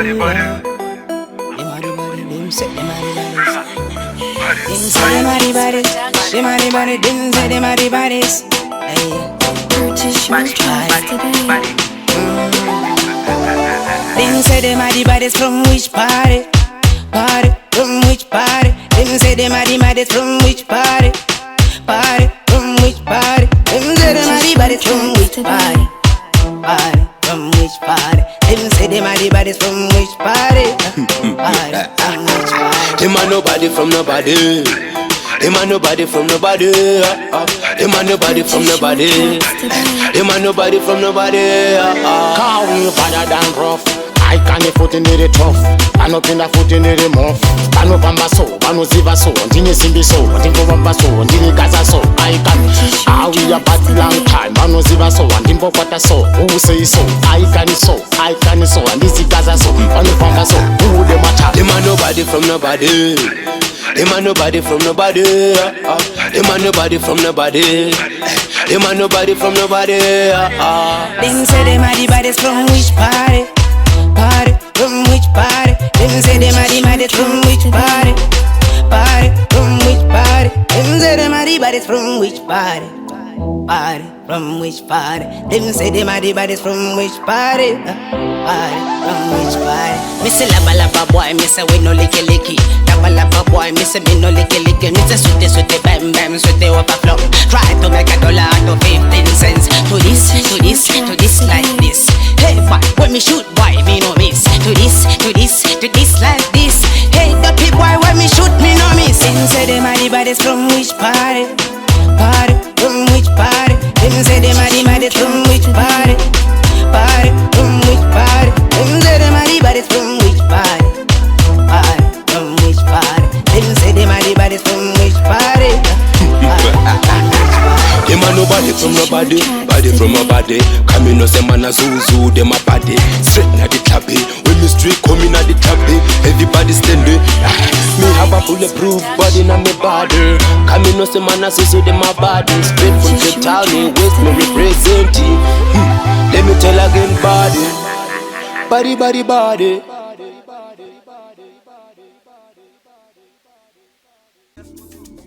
body, body. Them say them are the bodies. Them say them are the bodies. Them are the bodies. Them say them are the bodies. Hey, Purchase your tracks today. Them say them are the bodies from which party? Party, from which party? Them say them are the bodies from which party? Party, from which party? Them say them are the bodies from which party? Party, from which party? Them say them are the bodies from which party? Party, from which party? Them are nobody from nobody. Them are nobody from nobody. Them are nobody from nobody. Them are nobody from nobody. Call me better than rough. I can't foot in the tough. Stand up in the foot in the muff. Stand up on my soul, I know Ziva so. Dini Simbi so, Dimpo Bamba so, Dini Gaza so. I can. We a party long time. I know Ziva so, and Dimpo Pata so. Who say so? I can so. I can so. And this is Gaza so. I know Bamba so. Who they matter? Them are nobody from nobody. Them are nobody from nobody. Them are nobody from nobody. Them are nobody from nobody. Them say them are the bodies from which party? Party, from which party? Them say them are the bodies from which party? Party, from which party? Them say them are the bodies from which party? Party, from which party? Them say them are the bodies from which party? Party, from which party? Me say laba laba boy, me say we no licky licky. Laba laba boy, me say me no licky licky. Me say sweetie bam bam, sweetie overflow. Try to make $1 out of 15 cents. To this like this. Hey boy, when me shoot boy, me no miss. To this like this. Hey dirty boy, when me shoot, me no miss. Them say them are the bodies from which party? Party, from which party? Them say them are the bodies from which party? Party, from which party? Them say them are the bodies from which party? Party, from which party? Them say them are the bodies from which party? Them are nobody from nobody, body from nobody. Come in no say man a Zuzu, them a body. Straight na the clappy, when me street coming at the clappy. Everybody standing. Me have a bulletproof body na me body. Come in no say man a Zuzu, them a body. Straight from the town in West me representing. Let me tell again body, body, body, body.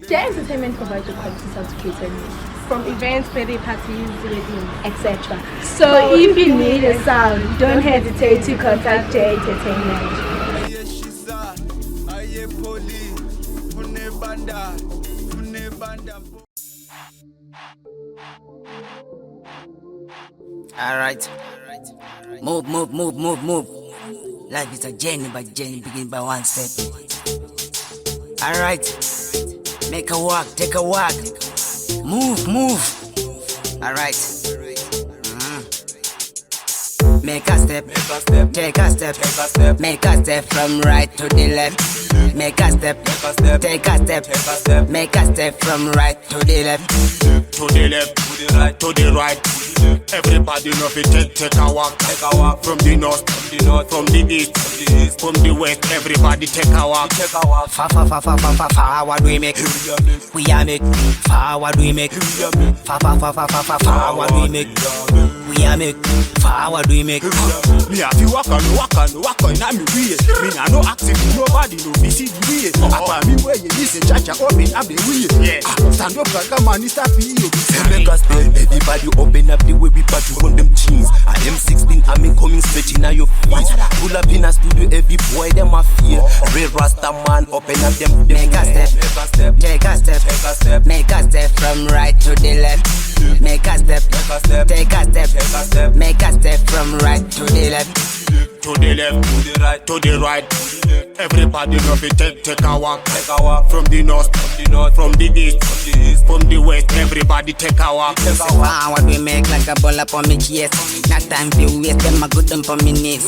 Their entertainment provides you quality certificated news from events, birthday parties, weddings, etc. So if you need a sound, don't hesitate to contact J Entertainment. Alright. Move. Life is a journey, but journey begin by one step. Alright. Make a walk, take a walk. Move. Alright. Make a step, take a step, make a step from right to the left. Make a step, take a step, make a step from right to the left. To the left, to the right, to the right. Everybody know it, take a walk from the north, from the east, from the west. Everybody take a walk. Forward we make, we are make. Forward we make, forward we make, we are make. Forward we make. Me have you walk on, I'm me way. Me nah no active, nobody no visit me. Apa me where you listen, chacha open up the way. Stand up like a man, it's a feel. Make us tell everybody open up the way we part to run them jeans. I am 16, I'm coming straight in your face. Pull up in a studio, every boy them a feel. Real Rasta man, open up them. Make a step, take a step, make a step from right to the left. Make a step, take a step, make a step from right to the left. To the left, to the right, to the right. Everybody know it, take a walk from the north, from the east, from the west. Everybody take a walk. Forward we make like a ball up on me chest. Not time to waste them a good them for me knees.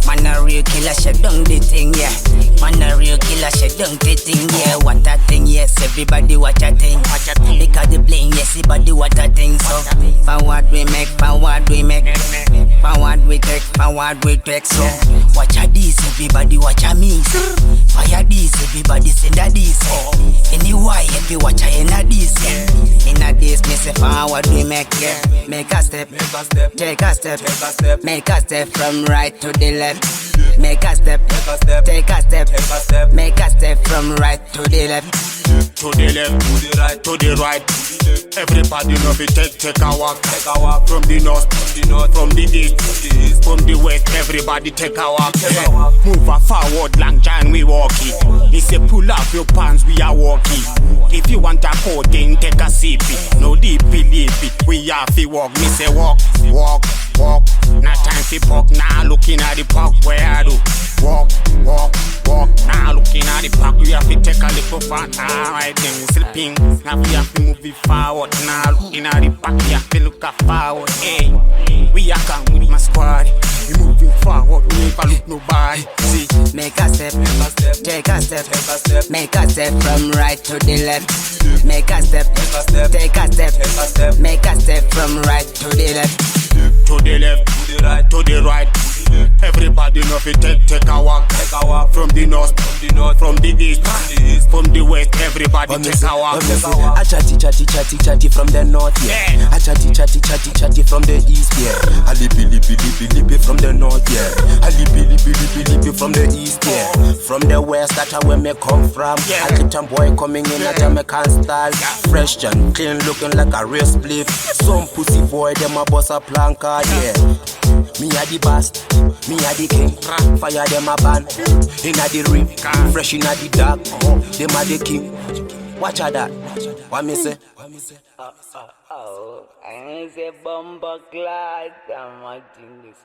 Man a real killer, shut down the thing, yeah. Man a real killer, shut down the thing, yeah. What a thing, yes. Everybody watch a thing. Because the playing, yes. Everybody watch a thing. So forward we make, forward we make, forward we take, so watch a this, everybody watch a me. Fire this, everybody send a this. Anyway, if you watch a in a this, me say forward we make it. Make a step, take a step, make a step from right to the left. Make a step, take a step, make a step from right to the left. To the left, to the right, to the right. Everybody know we take a walk. From the north, from the east, from the west. Everybody take a walk. Move a forward, long time we walk it. He say pull up your pants, we are walking. If you want a coating, take a sip it. No deep it, we have to walk. Me say walk. Not time to poke, now looking at the park where I do. Walk. Now looking at the park, we have to take a little fun. Alright then, we sleeping. Now we have to move it forward. Now looking at the park, we have to look forward. Hey, we are coming with my squad. We moving forward, we never look nobody. See, make a step, take a step, make a step from right to the left. Make a step, take a step, make a step from right to the left. To the left, to the right. Everybody know we take a walk. From the north, from the east, from the west. Everybody take a walk. I chatty from the north, yeah. I chatty from the east, yeah. I lippy from the north, yeah. I lippy from the east, yeah. From the west, that's where me come from. I keep some boy coming in at Jamaican style. Fresh and clean, looking like a real spliff. Some pussy boy, them a boss a planka, yeah. Me a the boss, me a the king. Fire them a ban, inna the ring. Fresh inna the dark, them a the king. Watch out that, what me say? I say bomba clad, I'm watching this.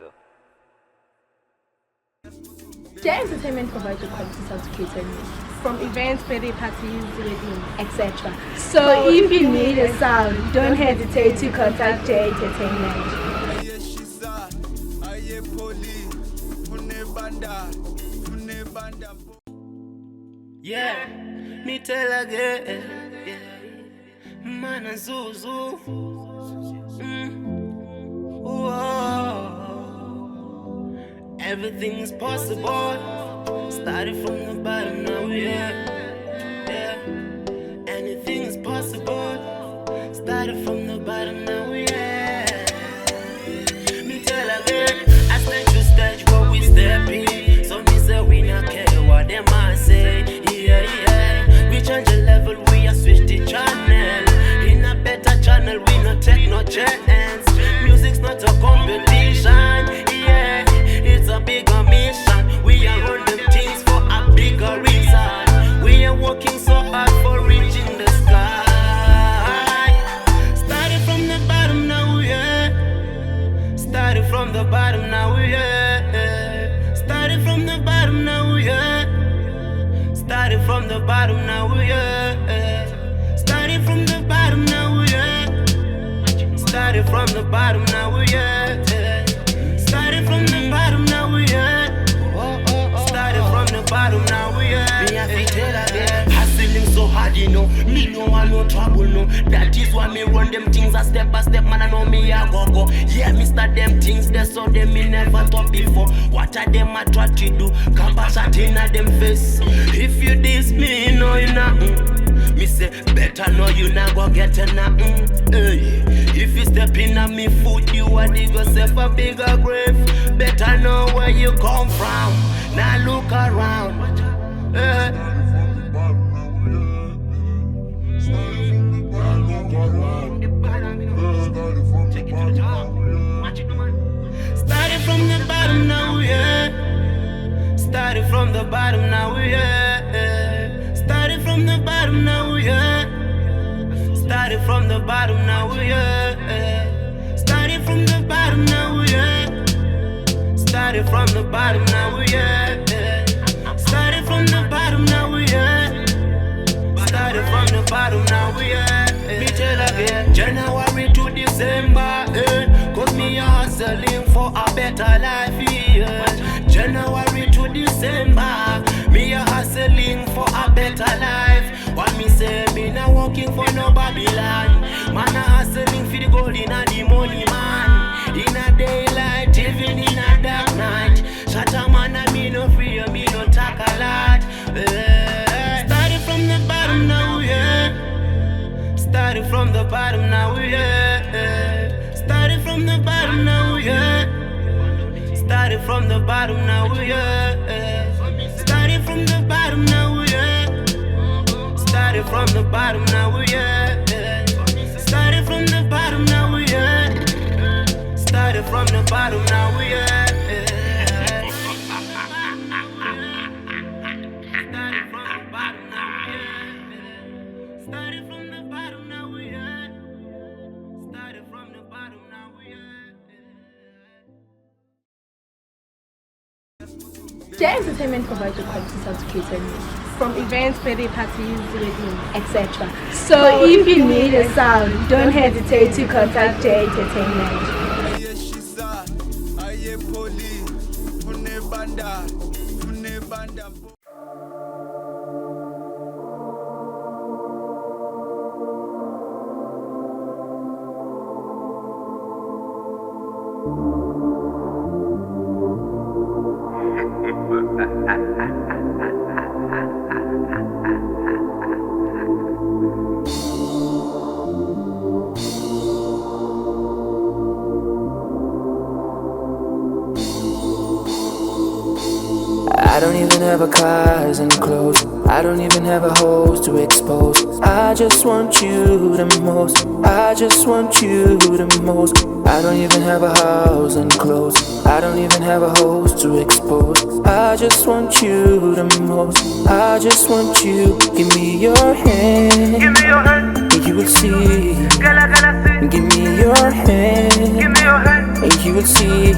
J Entertainment provides you quality sound to cater needs, from events, birthday parties, weddings, etc. So if you need a sound, don't hesitate to contact J Entertainment. Yeah, me tell again, yeah. Man a Zuzu. Whoa. Everything is possible. Started from the bottom, now we here. Yeah. Anything is possible. Started from the bottom, now we here. Me tell again, I step to stage where we stepping. So me say we not care what them a say. Yeah. We change the level, we a switch the channel. In a better channel, we no take no chance. Music's not a competition. Yeah, it's a bigger mission. We are running things for a bigger reason. We are working so hard for reaching the sky. Started from the bottom, now we here. Started from the bottom, now we here. Started from the bottom, now we here. Started from the bottom, now we here. Started from the bottom, now we here. Started from the bottom, now we here. Started from the bottom, now we here. Started from the bottom, now we here. Me have to tell again. Hustling so hard, you know. Me no want no trouble, no. That is why me run them things a step by step, man. I know me a go. Yeah, me start them things, they saw them me never thought before. What are them I try to do? Capacity in them face. If you diss me, no you nothing. Me say, better know you not go get a nothing. Hey. If you step in on me foot, you are dig yourself a bigger grave. Better know where you come from. Now look around. Hey. Started from the bottom, now we here. Started from the bottom, now we here. Started from the bottom, now we here. Started from the bottom, now we here. Started from the bottom, now we here. Started from the bottom, now we here. Started from the bottom, now we here. Started from the bottom, now we here. Me tell again, January to December, cause me a hustling for a better life, yeah. January to December, me a hustling for a better life. What me say, me not working for no Babylon. Man a hustling for the gold in a the money, man. In a daylight, even in a dark night. Shut a man a me no fear, me no talk a lot. Started from the bottom, now we here. Started from from the bottom, now we're here. Started from the bottom, now we're here. Started from the bottom, now we're here. Started from the bottom, now we're here. Started from the bottom, now we're here. Started from the bottom, now we're here. Started from the bottom, now we're here. Started from the bottom, now we're here. Started from the bottom, now we're here. J Entertainment provides you quality sound to cater needs, from events, birthday parties, weddings, etc. So if you need a sound, don't hesitate to contact J Entertainment. I don't even have a cars and clothes. I don't even have a hose to expose. I just want you the most. I just want you the most. I don't even have a house and clothes. I don't even have a hose to expose. I just want you the most. I just want you. Give me your hand. Give me your hand. And you will see. Gala gala see. Give me your hand. Give me your hand. And you will see.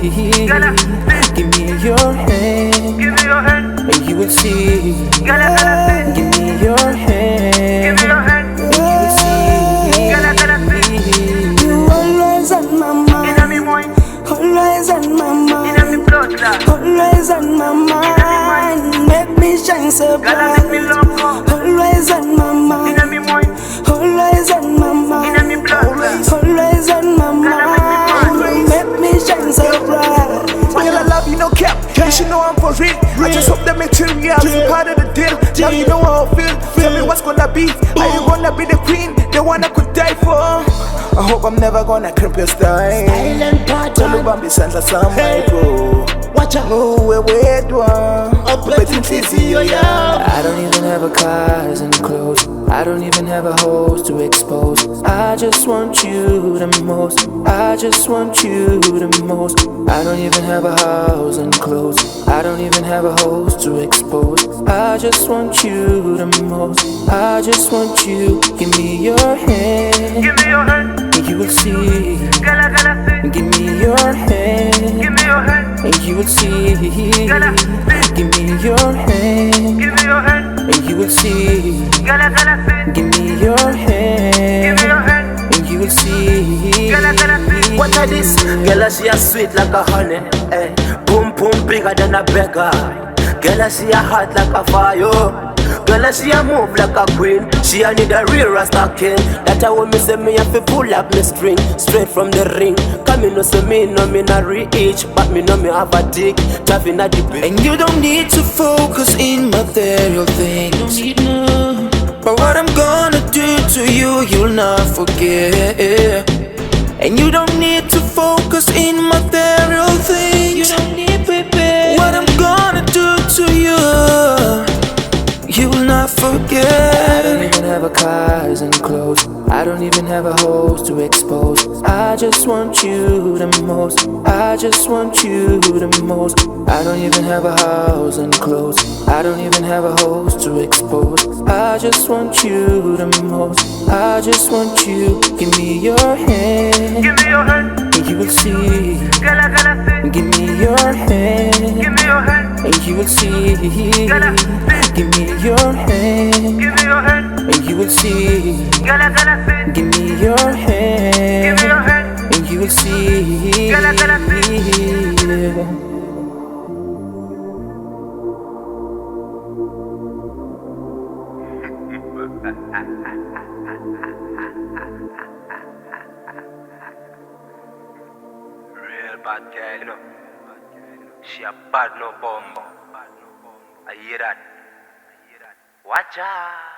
Gala see. Give me your hand. Give me your hand. And you will see. Gala gala see. Give me your hand. Give me your hand. And you will see. Gala gala see. You always on my mind. Inna me mind. Always on my mind. Inna me blood clot. Always on my mind. Make me shine so Gala bright. make me love more. Always on my mind. Inna me mind. Always on my mind. Inna me blood clot. Always on my mind. Make me shine so bright. Girl, I love you, no cap. You should know I'm for real. I just hope the material is part of the deal. Now you know how I feel. Tell me what's gonna be. Are you gonna be the queen? The one I could die for? I hope I'm never gonna cripple your style. Silent part. Tolu bambi sansa samai bro. Watch out, we do. But it's easy, yeah. I don't even have a cars and clothes. I don't even have a hose to expose. I just want you the most. I just want you the most. I don't even have a house and clothes. I don't even have a hose to expose. I just want you the most. I just want you. Give me your hand. Give me your hand. And you will see. Gala gala see. Give me your hand. Give me your hand. And you will see. Gala see. Give me your hand. Give me your hand. And you will see. Gala gala see. Give me your hand. Give me your hand. And you will see. Gala gala see. What are this? Girl, she a sweet like a honey. Eh. Boom boom bigger than a beggar. Girl, she a hot like a fire. Girl, she a move like a queen. She a need a real rasta king. That I want me say me have to pull up me string straight from the ring. Come me no say me no me not reach, but me know me have a dick. Tapping at the bed. And you don't need to focus in material things. But what I'm gonna do to you, you'll not forget. And you don't need to focus in material things. You don't need prepare. What I'm gonna do to you, you will not forget. I don't even have a cars and clothes. I don't even have a hose to expose. I just want you the most. I just want you the most. I don't even have a house and clothes. I don't even have a hose to expose. I just want you the most. I just want you. Give me your hand. Give me your hand. And you will see. Gala gala see. Give me your hand. Give me your hand. And you will see. Gala see. Give me your hand. Give me your hand. And you will see. Gala gala see. Give me your hand. Give me your hand. And you will see. Gala gala see. Real bad girl, you know. She a bad no bomb. I hear that. Watch out.